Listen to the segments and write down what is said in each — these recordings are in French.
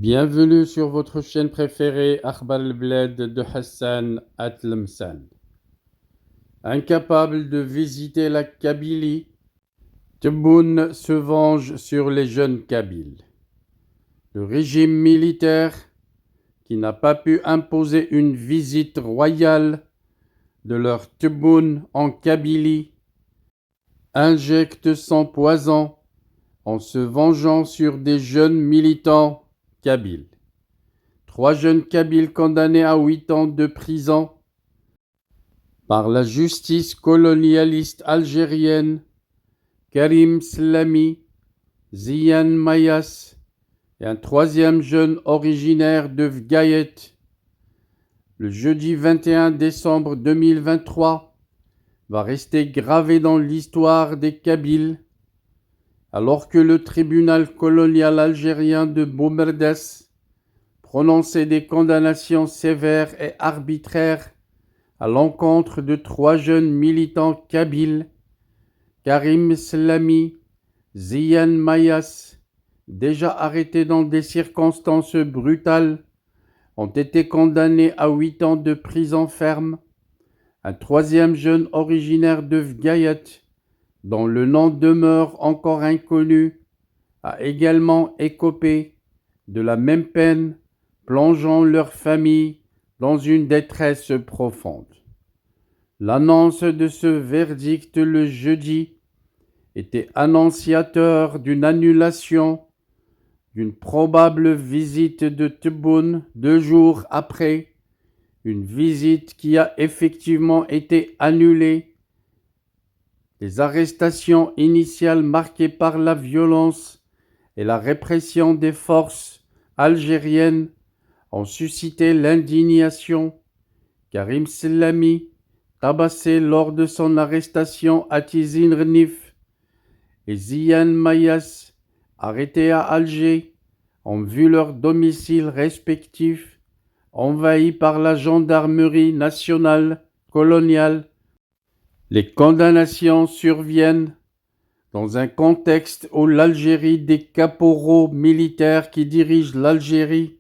Bienvenue sur votre chaîne préférée Akhbar al-Bled de Hassan Atlemsan. Incapable de visiter la Kabylie, Tebboune se venge sur les jeunes Kabyles. Le régime militaire, qui n'a pas pu imposer une visite royale de leur Tebboune en Kabylie, injecte son poison en se vengeant sur des jeunes militants kabyles. 3 jeunes Kabyles condamnés à 8 ans de prison par la justice colonialiste algérienne, Karim Slami, Ziyan Mayas et un 3e jeune originaire de Vgayet. Le jeudi 21 décembre 2023 va rester gravé dans l'histoire des Kabyles, alors que le tribunal colonial algérien de Boumerdès prononçait des condamnations sévères et arbitraires à l'encontre de 3 jeunes militants kabyles, Karim Slami, Ziyan Mayas, déjà arrêtés dans des circonstances brutales, ont été condamnés à 8 ans de prison ferme. Un 3e jeune originaire de Vgayet, dont le nom demeure encore inconnu, a également écopé de la même peine, plongeant leur famille dans une détresse profonde. L'annonce de ce verdict le jeudi était annonciateur d'une annulation d'une probable visite de Tebboune 2 jours après, une visite qui a effectivement été annulée. Les arrestations initiales marquées par la violence et la répression des forces algériennes ont suscité l'indignation. Karim Slami, tabassé lors de son arrestation à Tizi Ouzou, et Ziyan Mayas, arrêtés à Alger, ont vu leurs domiciles respectifs envahis par la gendarmerie nationale coloniale. Les condamnations surviennent dans un contexte où l'Algérie des caporaux militaires qui dirigent l'Algérie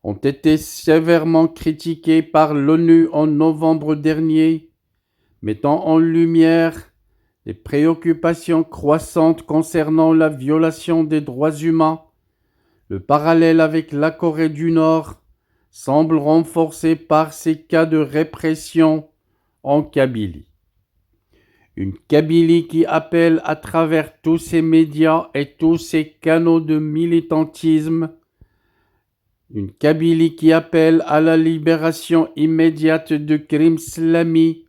ont été sévèrement critiqués par l'ONU en novembre dernier, mettant en lumière les préoccupations croissantes concernant la violation des droits humains. Le parallèle avec la Corée du Nord semble renforcé par ces cas de répression en Kabylie. Une Kabylie qui appelle à travers tous ses médias et tous ses canaux de militantisme, une Kabylie qui appelle à la libération immédiate de Karim Slami,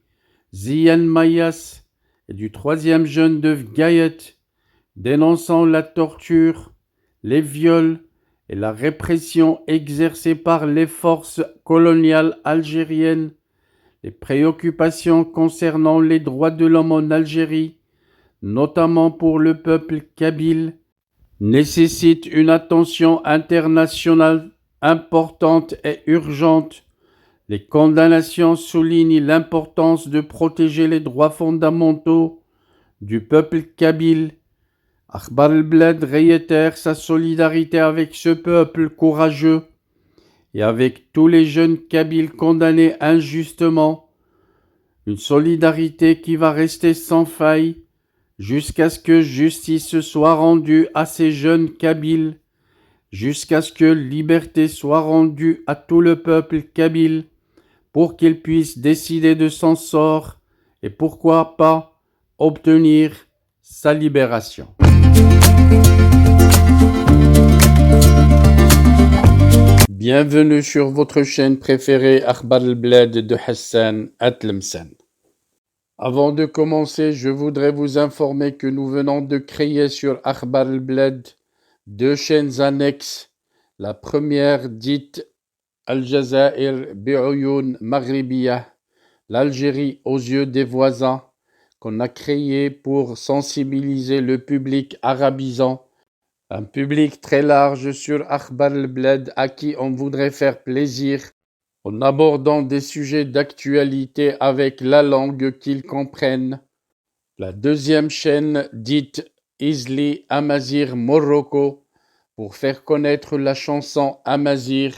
Ziyan Mayas et du 3e jeune de Vgayet, dénonçant la torture, les viols et la répression exercée par les forces coloniales algériennes, les préoccupations concernant les droits de l'homme en Algérie, notamment pour le peuple kabyle, nécessitent une attention internationale importante et urgente. Les condamnations soulignent l'importance de protéger les droits fondamentaux du peuple kabyle. Akhbar al-Bled réitère sa solidarité avec ce peuple courageux et avec tous les jeunes kabyles condamnés injustement. Une solidarité qui va rester sans faille jusqu'à ce que justice soit rendue à ces jeunes kabyles, jusqu'à ce que liberté soit rendue à tout le peuple kabyle pour qu'il puisse décider de son sort et pourquoi pas obtenir sa libération. Bienvenue sur votre chaîne préférée Akhbar al-Bled de Hassan Atlemsan. Avant de commencer, je voudrais vous informer que nous venons de créer sur Akhbar al-Bled 2 chaînes annexes. La première dite Al-Jazair Bi'Oyoun Maghribiyah, l'Algérie aux yeux des voisins, qu'on a créée pour sensibiliser le public arabisant, un public très large sur Akhbar al-Bled à qui on voudrait faire plaisir en abordant des sujets d'actualité avec la langue qu'ils comprennent. La deuxième chaîne dite Izli Amazir Morocco pour faire connaître la chanson amazigh,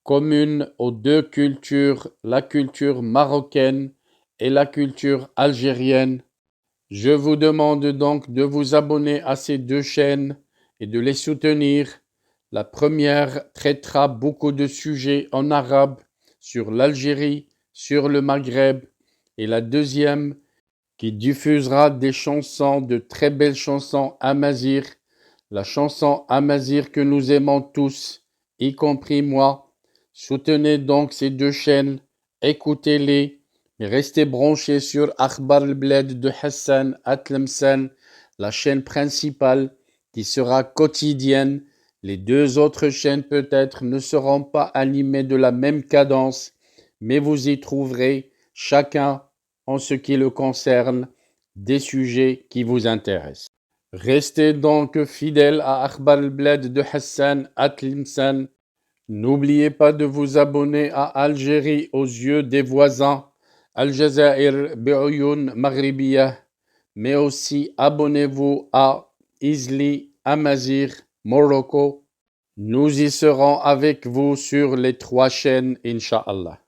commune aux deux cultures, la culture marocaine et la culture algérienne. Je vous demande donc de vous abonner à ces deux chaînes et de les soutenir. La première traitera beaucoup de sujets en arabe sur l'Algérie, sur le Maghreb, et la deuxième qui diffusera des chansons, de très belles chansons amazigh, la chanson amazigh que nous aimons tous, y compris moi. Soutenez donc ces deux chaînes, écoutez-les, mais restez branchés sur Akhbar al-Bled de Hassan Atlemsan, la chaîne principale qui sera quotidienne. Les deux autres chaînes peut-être ne seront pas animées de la même cadence, mais vous y trouverez chacun, en ce qui le concerne, des sujets qui vous intéressent. Restez donc fidèles à Akhbar al-Bled de Hassan Atlemsan. N'oubliez pas de vous abonner à Algérie aux yeux des voisins, Al-Jazair bi'Oyoun Maghribiyah, mais aussi abonnez-vous à Izli Amazigh Morocco. Nous y serons avec vous sur les trois chaînes, Inch'Allah.